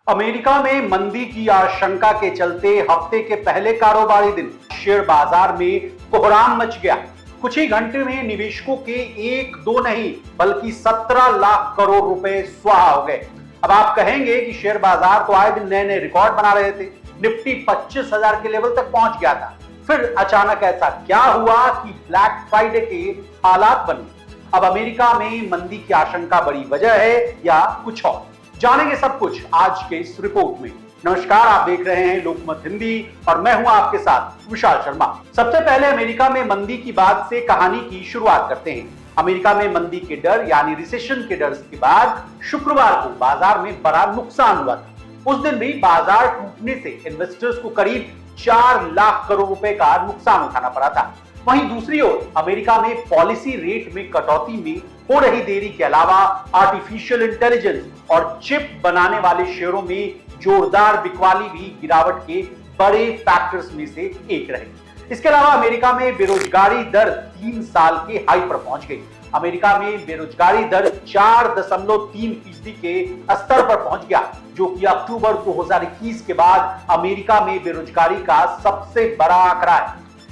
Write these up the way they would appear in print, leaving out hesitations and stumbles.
America में मंदी की आशंका के चलते हफ्ते के पहले कारोबारी दिन शेयर बाजार में कोहराम मच गया। कुछ ही घंटे में निवेशकों के एक दो नहीं बल्कि 17 लाख करोड़ रुपए स्वाहा हो गए। अब आप कहेंगे कि शेयर बाजार तो आए दिन नए नए रिकॉर्ड बना रहे थे, निफ्टी 25,000 के लेवल तक पहुंच गया था, फिर अचानक ऐसा क्या हुआ कि ब्लैक फ्राइडे के हालात बने। अब अमेरिका में मंदी की आशंका बड़ी वजह है या कुछ और, जानेंगे सब कुछ आज के इस रिपोर्ट में। नमस्कार, आप देख रहे हैं लोकमत हिंदी और मैं हूं आपके साथ विशाल शर्मा। सबसे पहले अमेरिका में मंदी की बात से कहानी की शुरुआत करते हैं। अमेरिका में मंदी के डर यानी रिसेशन के डर के बाद शुक्रवार को बाजार में बड़ा नुकसान हुआ था। उस दिन भी बाजार टूटने से इन्वेस्टर्स को करीब 4 लाख करोड़ रुपए का नुकसान उठाना पड़ा था। वहीं दूसरी ओर अमेरिका में पॉलिसी रेट में कटौती में हो रही देरी के अलावा आर्टिफिशियल इंटेलिजेंस और चिप बनाने वाले शेयरों में जोरदार बिकवाली भी गिरावट के बड़े फैक्टर्स में से एक रहे। इसके अलावा अमेरिका में बेरोजगारी दर 3 साल के हाई पर पहुंच गई। अमेरिका में बेरोजगारी दर 4.3% के स्तर पर पहुंच गया, जो कि अक्टूबर 2021 के बाद अमेरिका में बेरोजगारी का सबसे बड़ा आंकड़ा है।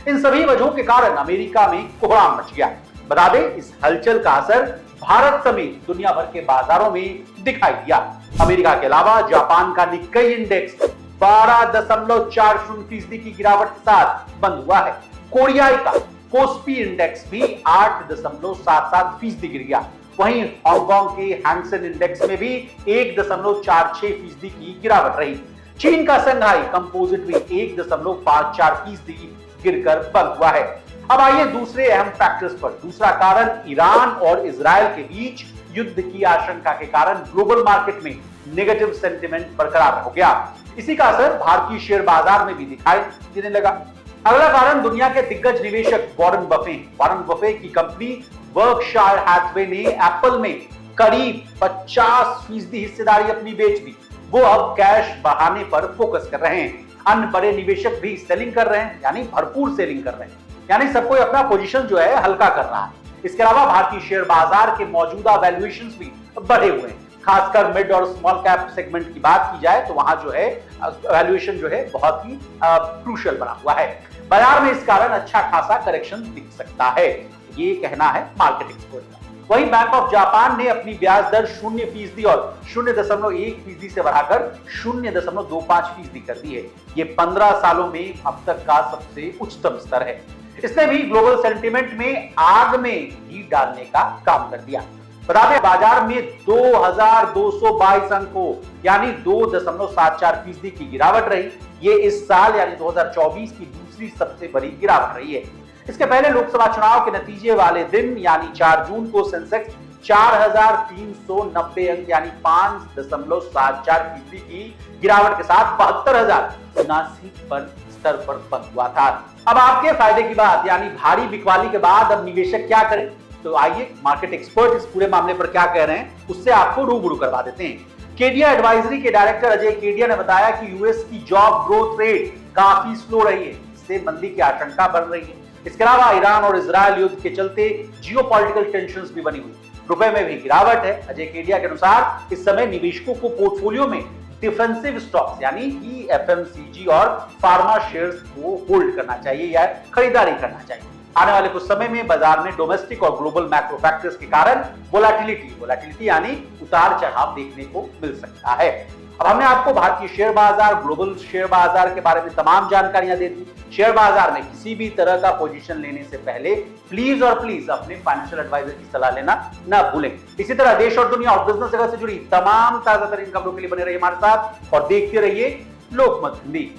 इन सभी वजहों के कारण अमेरिका में कोहराम मच गया। बता दें, इस हलचल का असर भारत समेत दुनिया भर के बाजारों में दिखाई दिया। अमेरिका के अलावा जापान का निक्केई इंडेक्स 12.40% की गिरावट के साथ बंद हुआ है। कोरियाई का कोस्पी इंडेक्स भी 8.77% गिर गया। वहीं हांगकांग के हैंगसेन इंडेक्स में भी 1.46% की गिरावट रही। चीन का संघाई कंपोजिट भी 1.54% गिरकर बंद हुआ है। अब आइए दूसरे अहम फैक्टर्स पर। दूसरा कारण ईरान और इजरायल के बीच युद्ध की आशंका के कारण ग्लोबल मार्केट में नेगेटिव सेंटिमेंट बरकरार हो गया। इसी का असर भारतीय शेयर बाजार में भी दिखाई देने लगा। अगला कारण दुनिया के दिग्गज निवेशक वॉरेन बफे की कंपनी बर्कशायर हैथवे ने एप्पल में करीब 50% हिस्सेदारी अपनी बेच दी। वो अब कैश बढ़ाने पर फोकस कर रहे हैं। अन्य बड़े निवेशक भी सेलिंग कर रहे हैं, यानी भरपूर सेलिंग कर रहे हैं, यानी सब कोई अपना पोजीशन जो है हल्का कर रहा है। इसके अलावा भारतीय शेयर बाजार के मौजूदा वैल्यूएशंस भी बढ़े हुए हैं। खासकर मिड और स्मॉल कैप सेगमेंट की बात की जाए तो वहां जो है वैल्यूएशन जो है बहुत ही क्रूशियल बना हुआ है। बाजार में इस कारण अच्छा खासा करेक्शन दिख सकता है, ये कहना है मार्केट एक्सपर्ट का। वहीं बैंक ऑफ जापान ने अपनी ब्याज दर 0% और 0.1% से बढ़ाकर 0.25% कर दी है। ये 15 सालों में अब तक का सबसे उच्चतम स्तर है। इसने भी ग्लोबल सेंटिमेंट में आग में घी डालने का काम कर दिया। बता दें, बाजार में 2222 अंकों यानी 2.74% की गिरावट रही। ये इस साल यानी 2024 की दूसरी सबसे बड़ी गिरावट रही है। इसके पहले लोकसभा चुनाव के नतीजे वाले दिन यानी 4 जून को सेंसेक्स 4,390 अंक यानी 5.74% की गिरावट के साथ 72,079 पर स्तर पर बंद हुआ था। अब आपके फायदे की बात यानी भारी बिकवाली के बाद अब निवेशक क्या करें, तो आइए मार्केट एक्सपर्ट इस पूरे मामले पर क्या कह रहे हैं उससे आपको रूबरू करवा देते हैं। केडिया एडवाइजरी के डायरेक्टर अजय केडिया ने बताया कि यूएस की जॉब ग्रोथ रेट काफी स्लो रही है, इससे मंदी की आशंका बढ़ रही है। इसके अलावा ईरान और इजरायल युद्ध के चलते जियोपॉलिटिकल टेंशंस भी बनी हुई, रुपए में भी गिरावट है। अजय केडिया के अनुसार इस समय निवेशकों को पोर्टफोलियो में डिफेंसिव स्टॉक्स यानी कि एफएमसीजी और फार्मा शेयर्स को होल्ड करना चाहिए या खरीदारी करना चाहिए। आने वाले कुछ समय में बाजार में डोमेस्टिक और ग्लोबल मैक्रो फैक्टर्स के कारण वोलेटिलिटी यानी उतार चढ़ाव देखने को मिल सकता है। अब हमने आपको भारतीय शेयर बाजार, ग्लोबल शेयर बाजार के बारे में तमाम जानकारियां दे दी। शेयर बाजार में किसी भी तरह का पोजीशन लेने से पहले प्लीज अपने फाइनेंशियल एडवाइजर की सलाह लेना ना भूलें। इसी तरह देश और दुनिया और बिजनेस जगत से जुड़ी तमाम ताजा तरीन खबरों के लिए बने रहिए हमारे साथ और देखते रहिए लोकमत हिंदी।